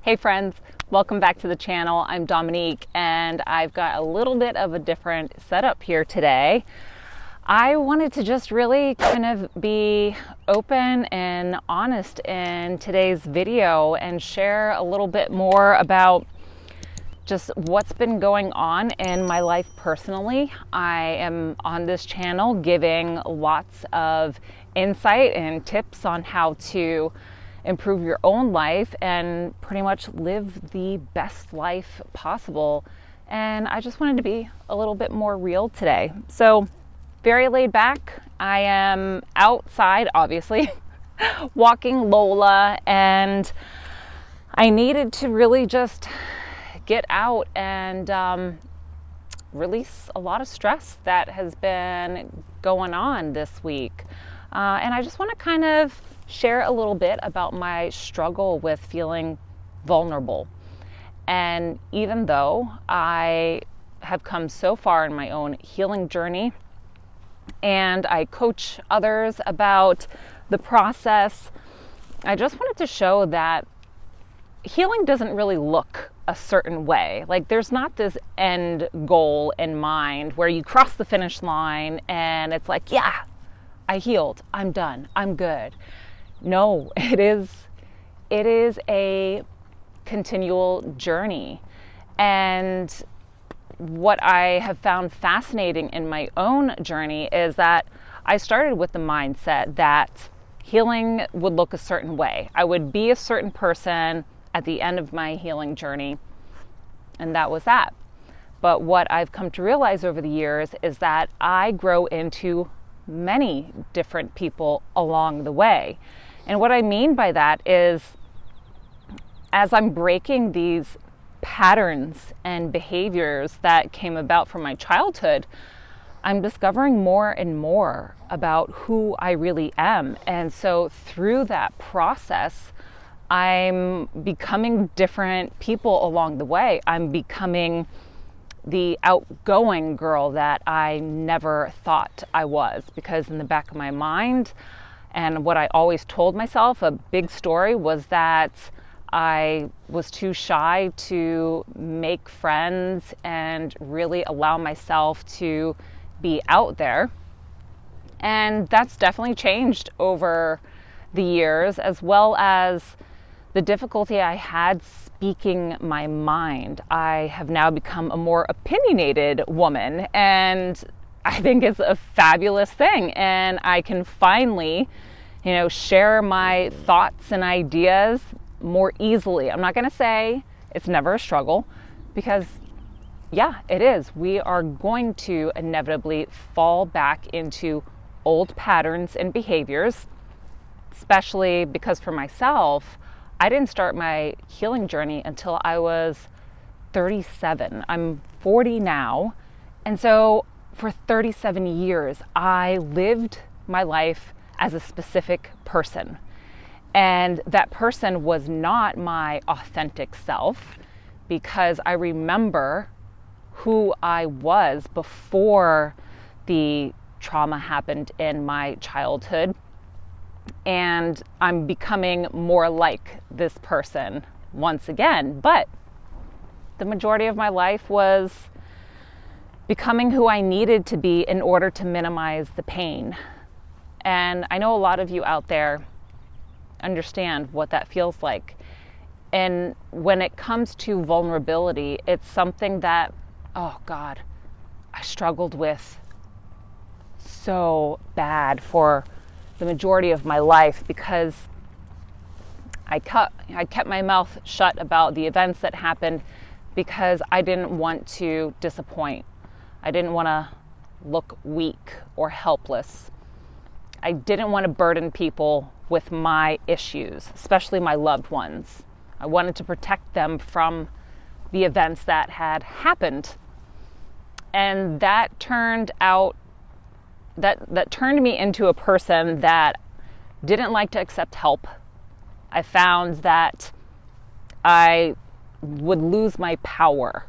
Hey friends, welcome back to the channel. I'm Dominique and I've got a little bit of a different setup here today. I wanted to just really kind of be open and honest in today's video and share a little bit more about just what's been going on in my life personally. I am on this channel giving lots of insight and tips on how to improve your own life and pretty much live the best life possible. And I just wanted to be a little bit more real today. So very laid back. I am outside, obviously, walking Lola, and I needed to really just get out and release a lot of stress that has been going on this week. And I just want to kind of share a little bit about my struggle with feeling vulnerable. And even though I have come so far in my own healing journey and I coach others about the process, I just wanted to show that healing doesn't really look a certain way. Like, there's not this end goal in mind where you cross the finish line and it's like, yeah, I healed, I'm done, I'm good. No, it is a continual journey. And what I have found fascinating in my own journey is that I started with the mindset that healing would look a certain way. I would be a certain person at the end of my healing journey, and that was that. But what I've come to realize over the years is that I grow into many different people along the way. And what I mean by that is, as I'm breaking these patterns and behaviors that came about from my childhood, I'm discovering more and more about who I really am. And so through that process, I'm becoming different people along the way. I'm becoming the outgoing girl that I never thought I was, because in the back of my mind, and what I always told myself, a big story, was that I was too shy to make friends and really allow myself to be out there. And that's definitely changed over the years, as well as the difficulty I had speaking my mind. I have now become a more opinionated woman, and I think it's a fabulous thing. And I can finally, share my thoughts and ideas more easily. I'm not going to say it's never a struggle, because yeah, it is. We are going to inevitably fall back into old patterns and behaviors, especially because for myself, I didn't start my healing journey until I was 37. I'm 40 now. And so for 37 years, I lived my life as a specific person. And that person was not my authentic self, because I remember who I was before the trauma happened in my childhood. And I'm becoming more like this person once again. But the majority of my life was becoming who I needed to be in order to minimize the pain. And I know a lot of you out there understand what that feels like. And when it comes to vulnerability, it's something that, oh God, I struggled with so bad for the majority of my life, because I kept my mouth shut about the events that happened because I didn't want to disappoint. I didn't want to look weak or helpless. I didn't want to burden people with my issues, especially my loved ones. I wanted to protect them from the events that had happened. And that turned me into a person that didn't like to accept help. I found that I would lose my power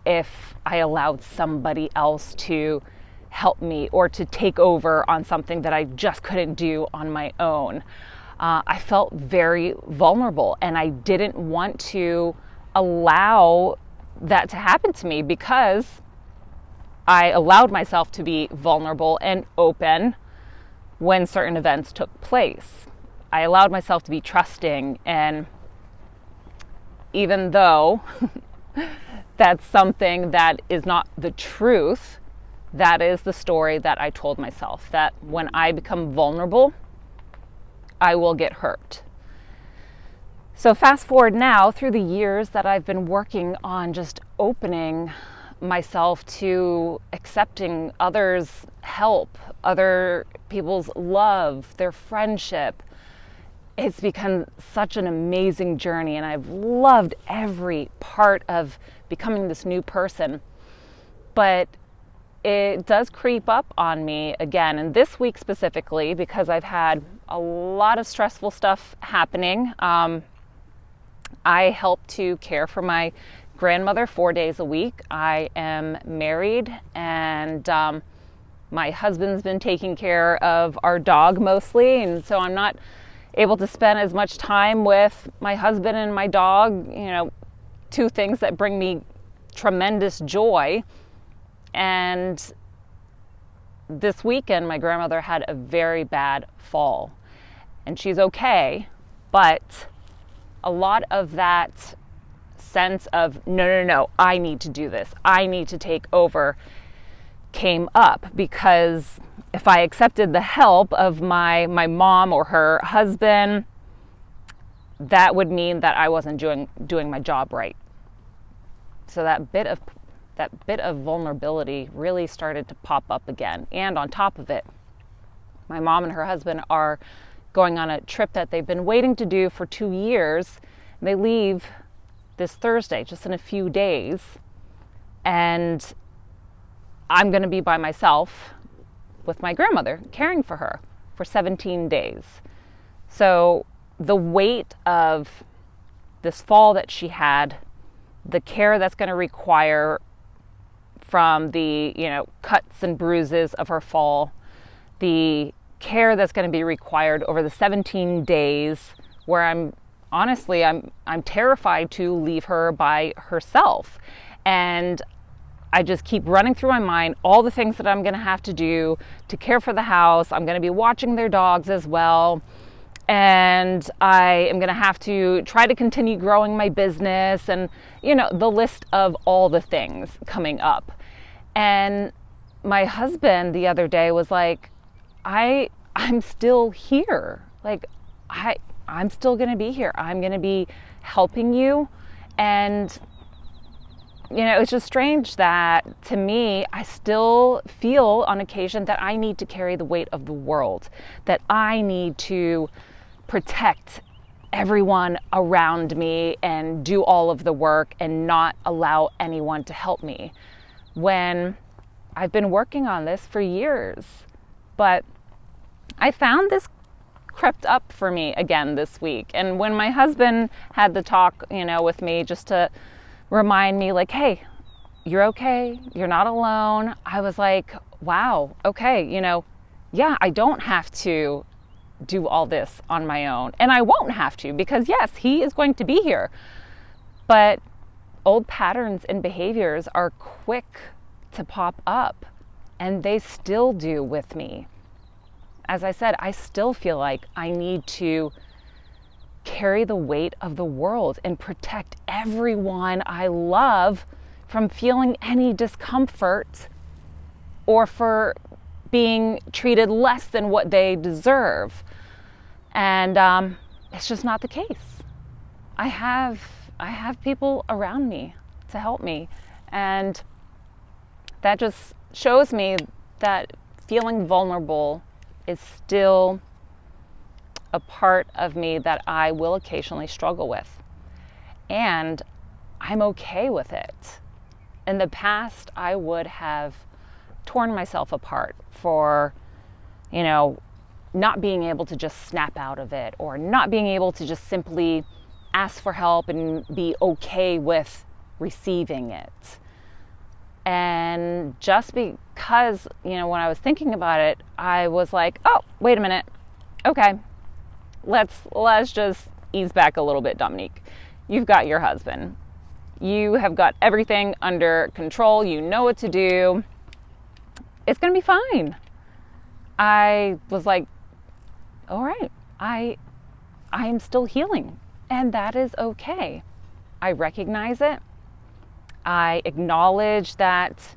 if I allowed somebody else to help me or to take over on something that I just couldn't do on my own. I felt very vulnerable, and I didn't want to allow that to happen to me, because I allowed myself to be vulnerable and open when certain events took place. I allowed myself to be trusting, and even though that's something that is not the truth, that is the story that I told myself, that when I become vulnerable, I will get hurt. So fast forward now through the years that I've been working on just opening myself to accepting others' help, other people's love, their friendship. It's become such an amazing journey, and I've loved every part of becoming this new person. But it does creep up on me again, and this week specifically, because I've had a lot of stressful stuff happening. I help to care for my grandmother 4 days a week. I am married, and my husband's been taking care of our dog mostly, and so I'm not able to spend as much time with my husband and my dog, two things that bring me tremendous joy. And this weekend, my grandmother had a very bad fall, and she's okay, but a lot of that sense of, no, I need to do this, I need to take over, came up, because if I accepted the help of my mom or her husband, that would mean that I wasn't doing my job right. So that bit of vulnerability really started to pop up again. And on top of it, my mom and her husband are going on a trip that they've been waiting to do for 2 years. They leave this Thursday, just in a few days, and I'm going to be by myself with my grandmother, caring for her for 17 days. So the weight of this fall that she had, the care that's going to require from the, cuts and bruises of her fall, the care that's going to be required over the 17 days where I'm terrified to leave her by herself. And I just keep running through my mind all the things that I'm going to have to do to care for the house. I'm going to be watching their dogs as well. And I am going to have to try to continue growing my business, and, the list of all the things coming up. And my husband the other day was like, I'm still here. Like, I'm still going to be here. I'm going to be helping you. And, it's just strange that, to me, I still feel on occasion that I need to carry the weight of the world, that I need to protect everyone around me and do all of the work and not allow anyone to help me, when I've been working on this for years. But I found this crept up for me again this week. And when my husband had the talk, with me, just to remind me, like, hey, you're okay, you're not alone, I was like, wow, okay, yeah, I don't have to do all this on my own. And I won't have to, because yes, he is going to be here. But old patterns and behaviors are quick to pop up, and they still do with me. As I said, I still feel like I need to carry the weight of the world and protect everyone I love from feeling any discomfort or for being treated less than what they deserve. And it's just not the case. I have people around me to help me, and that just shows me that feeling vulnerable is still a part of me that I will occasionally struggle with. And I'm okay with it. In the past, I would have torn myself apart for, not being able to just snap out of it, or not being able to just simply ask for help and be okay with receiving it. And just because, when I was thinking about it, I was like, oh, wait a minute. Okay, let's just ease back a little bit, Dominique. You've got your husband. You have got everything under control. You know what to do. It's going to be fine. I was like, all right, I am still healing, and that is okay. I recognize it. I acknowledge that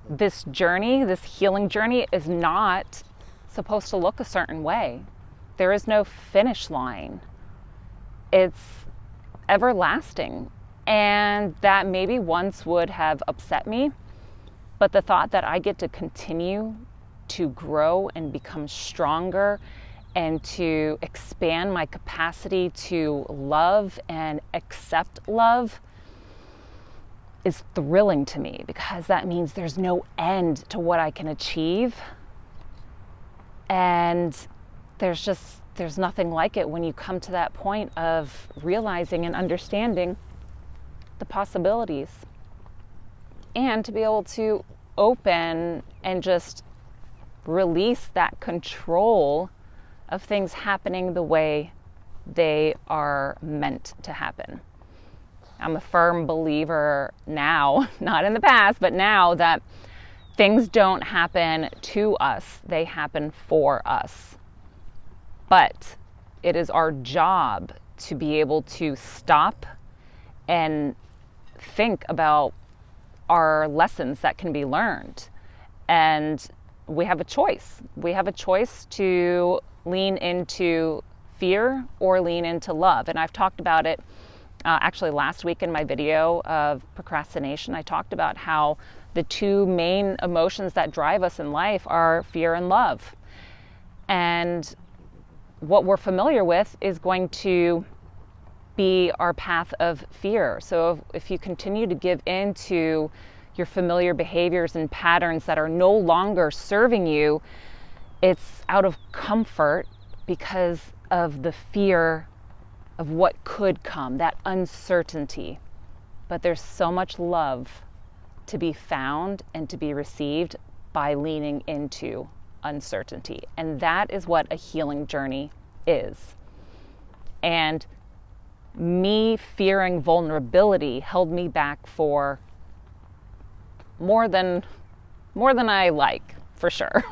this journey, this healing journey, is not supposed to look a certain way. There is no finish line. It's everlasting. And that maybe once would have upset me, but the thought that I get to continue to grow and become stronger and to expand my capacity to love and accept love is thrilling to me, because that means there's no end to what I can achieve. And there's nothing like it when you come to that point of realizing and understanding the possibilities, and to be able to open and just release that control of things happening the way they are meant to happen. I'm a firm believer now, not in the past, but now, that things don't happen to us, they happen for us. But it is our job to be able to stop and think about our lessons that can be learned. And we have a choice. We have a choice to lean into fear or lean into love. And I've talked about it actually last week in my video of procrastination. I talked about how the two main emotions that drive us in life are fear and love. And what we're familiar with is going to be our path of fear. So if you continue to give in to your familiar behaviors and patterns that are no longer serving you, it's out of comfort because of the fear of what could come, that uncertainty. But there's so much love to be found and to be received by leaning into uncertainty. And that is what a healing journey is. And me fearing vulnerability held me back for more than I like, for sure.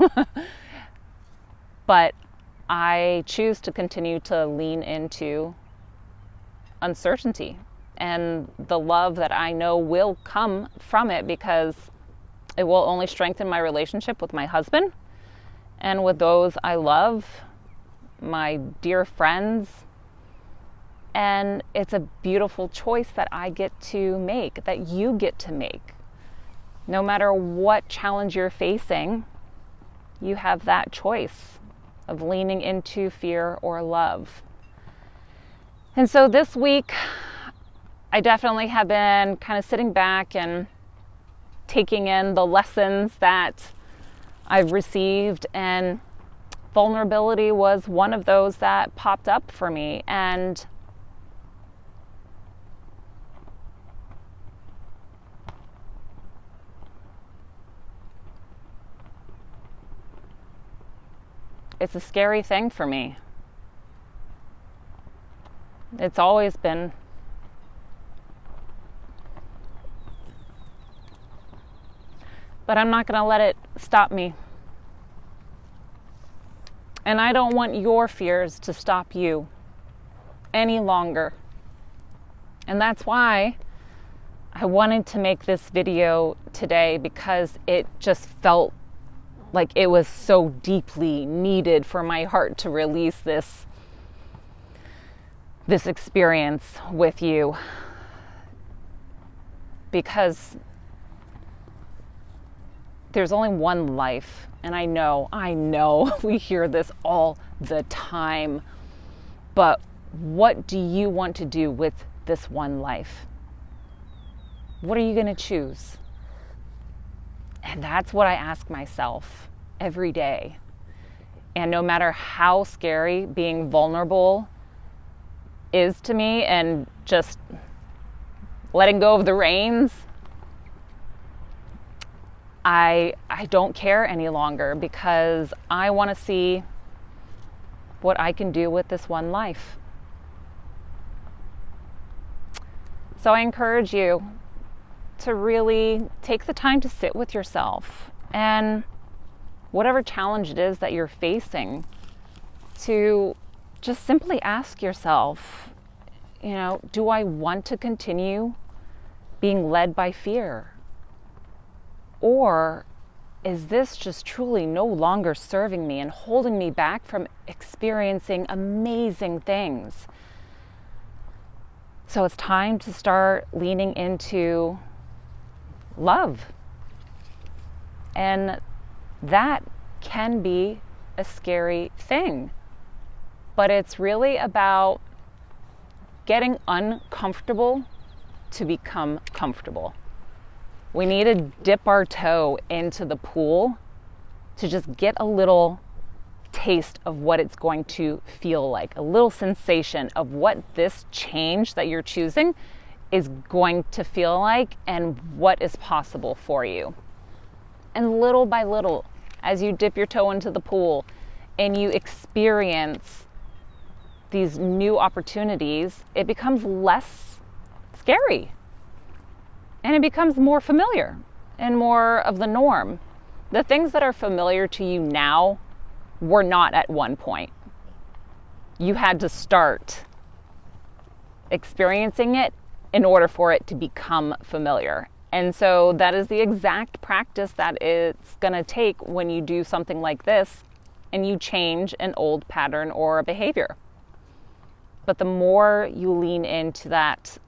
But I choose to continue to lean into uncertainty and the love that I know will come from it, because it will only strengthen my relationship with my husband and with those I love, my dear friends. And it's a beautiful choice that I get to make, that you get to make. No matter what challenge you're facing, you have that choice of leaning into fear or love. And so this week, I definitely have been kind of sitting back and taking in the lessons that I've received, and vulnerability was one of those that popped up for me. And it's a scary thing for me. It's always been. But I'm not going to let it stop me. And I don't want your fears to stop you any longer. And that's why I wanted to make this video today, because it just felt like it was so deeply needed for my heart to release this experience with you. Because there's only one life, and I know we hear this all the time, but what do you want to do with this one life? What are you going to choose? And that's what I ask myself every day. And no matter how scary being vulnerable is to me, and just letting go of the reins, I don't care any longer, because I want to see what I can do with this one life. So I encourage you to really take the time to sit with yourself, and whatever challenge it is that you're facing, to just simply ask yourself, do I want to continue being led by fear? Or is this just truly no longer serving me and holding me back from experiencing amazing things? So it's time to start leaning into love. And that can be a scary thing. But it's really about getting uncomfortable to become comfortable. We need to dip our toe into the pool to just get a little taste of what it's going to feel like, a little sensation of what this change that you're choosing is going to feel like and what is possible for you. And little by little, as you dip your toe into the pool and you experience these new opportunities, it becomes less scary and it becomes more familiar and more of the norm. The things that are familiar to you now were not at one point. You had to start experiencing it in order for it to become familiar. And so that is the exact practice that it's going to take when you do something like this and you change an old pattern or a behavior. But the more you lean into that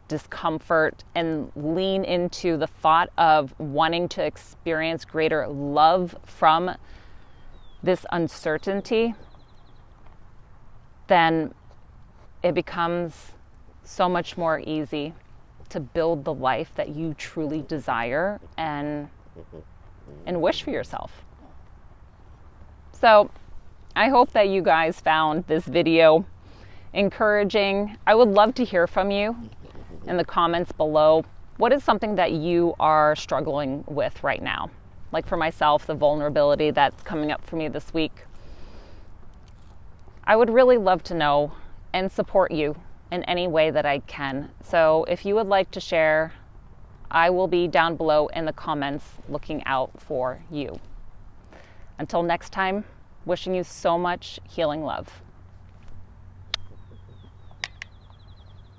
discomfort and lean into the thought of wanting to experience greater love from this uncertainty, then it becomes so much more easy to build the life that you truly desire and wish for yourself. So I hope that you guys found this video encouraging. I would love to hear from you in the comments below. What is something that you are struggling with right now? Like for myself, the vulnerability that's coming up for me this week. I would really love to know and support you in any way that I can. So if you would like to share, I will be down below in the comments looking out for you. Until next time, wishing you so much healing love.